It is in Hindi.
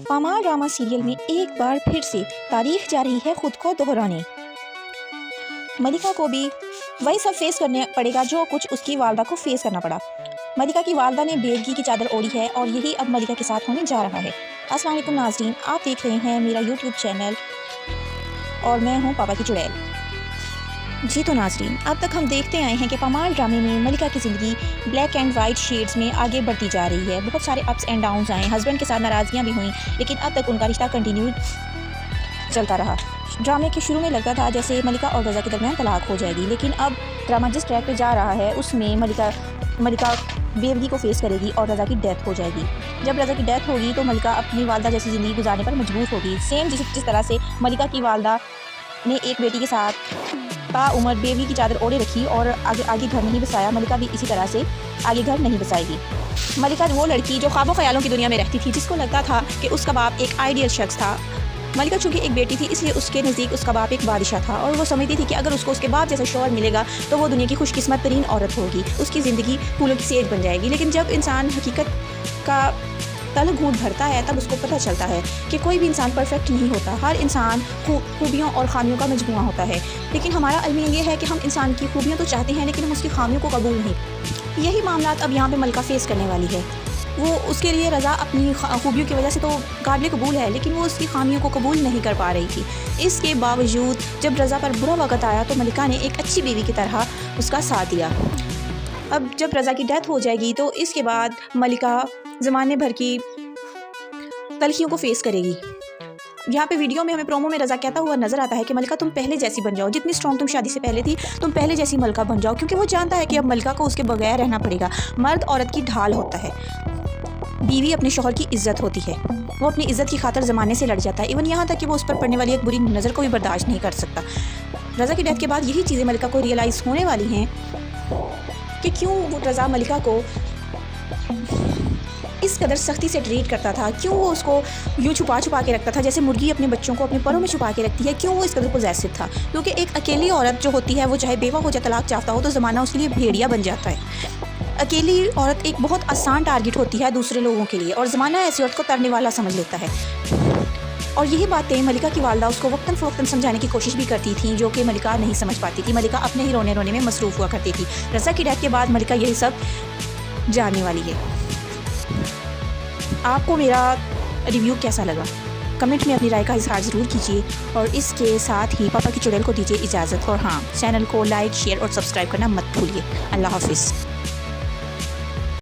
पामाल ड्रामा सीरियल में एक बार फिर से तारीख जा रही है खुद को दोहराने। मलिका को भी वही सब फेस करने पड़ेगा जो कुछ उसकी वालदा को फेस करना पड़ा। मलिका की वालदा ने बेदगी की चादर ओढ़ी है और यही अब मलिका के साथ होने जा रहा है। अस्सलाम वालेकुम नाज़रीन, आप देख रहे हैं मेरा यूट्यूब चैनल और मैं हूं पापा की चुड़ैल। जी तो नाज़रीन, अब तक हम देखते आए हैं कि पामाल ड्रामे में मलिका की ज़िंदगी ब्लैक एंड वाइट शेड्स में आगे बढ़ती जा रही है। बहुत सारे अप्स एंड डाउन्स आए, हस्बैंड के साथ नाराज़गियाँ भी हुई, लेकिन अब तक उनका रिश्ता कंटिन्यू चलता रहा। ड्रामे के शुरू में लगता था जैसे मलिका और रज़ा के दरमियान तलाक हो जाएगी, लेकिन अब ड्रामा जिस ट्रैक पे जा रहा है उसमें मलिका बेवगी को फेस करेगी और रज़ा की डेथ हो जाएगी। जब रज़ा की डेथ होगी तो मलिका अपनी वालदा जैसी ज़िंदगी गुजारने पर मजबूर होगी। सेम जिस तरह से मलिका की वालदा ने एक बेटी के साथ ताउम्र बेवगी की चादर ओढ़े रखी और आगे घर नहीं बसाया, मलिका भी इसी तरह से आगे घर नहीं बसाएगी। मलिका वो लड़की जो ख्वाबों ख्यालों की दुनिया में रहती थी, जिसको लगता था कि उसका बाप एक आइडियल शख्स था। मलिका चूँकि एक बेटी थी इसलिए उसके नज़दीक उसका बाप एक बादशाह था और वो समझती थी कि अगर उसको उसके बाप जैसा शौहर मिलेगा तो वो दुनिया की खुशकिस्मत तरीन औरत होगी, उसकी ज़िंदगी फूलों की सेज बन जाएगी। लेकिन जब इंसान हकीकत का तल घूंट भरता है तब उसको पता चलता है कि कोई भी इंसान परफेक्ट नहीं होता। हर इंसान खूबियों और ख़ामियों का मजमुआ होता है, लेकिन हमारा अलमिया ये है कि हम इंसान की खूबियाँ तो चाहते हैं लेकिन हम उसकी ख़ामियों को कबूल नहीं। यही मामला अब यहाँ पे मलिका फेस करने वाली है। वो उसके लिए रज़ा अपनी खूबियों की वजह से तो काबिल कबूल है, लेकिन वो उसकी ख़ामियों को कबूल नहीं कर पा रही थी। इसके बावजूद जब रज़ा पर बुरा वक़्त आया तो मलिका ने एक अच्छी बीवी की तरह उसका साथ दिया। अब जब रज़ा की डेथ हो जाएगी तो इसके बाद मलिका ज़माने भर की तलखियों को फेस करेगी। यहाँ पे वीडियो में हमें प्रोमो में रज़ा कहता हुआ नजर आता है कि मलिका तुम पहले जैसी बन जाओ, जितनी स्ट्रॉन्ग तुम शादी से पहले थी तुम पहले जैसी मलिका बन जाओ, क्योंकि वो जानता है कि अब मलिका को उसके बगैर रहना पड़ेगा। मर्द औरत की ढाल होता है, बीवी अपने शौहर की इज्जत होती है, वो अपनी इज्जत की खातिर ज़माने से लड़ जाता है। इवन यहाँ तक कि वो उस पर पड़ने वाली एक बुरी नज़र को भी बर्दाश्त नहीं कर सकता। रज़ा की डेथ के बाद यही चीज़ें मलिका को रियलाइज़ होने वाली हैं कि क्यों वो रज़ा मलिका को इस कदर सख्ती से ट्रीट करता था, क्यों वो उसको यूँ छुपा के रखता था जैसे मुर्गी अपने बच्चों को अपने परों में छुपा के रखती है, क्यों वो इस कदर पॉसेसिव था। क्योंकि एक अकेली औरत जो होती है वो चाहे बेवा हो या तलाक याफ्ता हो तो ज़माना उसके लिए भेड़िया बन जाता है। अकेली औरत एक बहुत आसान टारगेट होती है दूसरे लोगों के लिए और ज़माना ऐसी औरत को तरने वाला समझ लेता है। और यही बातें मलिका की वालदा उसको वक्तन फ़वक्तन समझाने की कोशिश भी करती थी, जो कि मलिका नहीं समझ पाती थी। मलिका अपने ही रोने में मसरूफ़ हुआ करती थी। रज़ा की डेथ के बाद मलिका यही सब जानने वाली है। आपको मेरा रिव्यू कैसा लगा? कमेंट में अपनी राय का इजहार ज़रूर कीजिए और इसके साथ ही पापा की चुड़ैल को दीजिए इजाज़त। और हाँ, चैनल को लाइक, शेयर और सब्सक्राइब करना मत भूलिए। अल्लाह हाफ़िज़।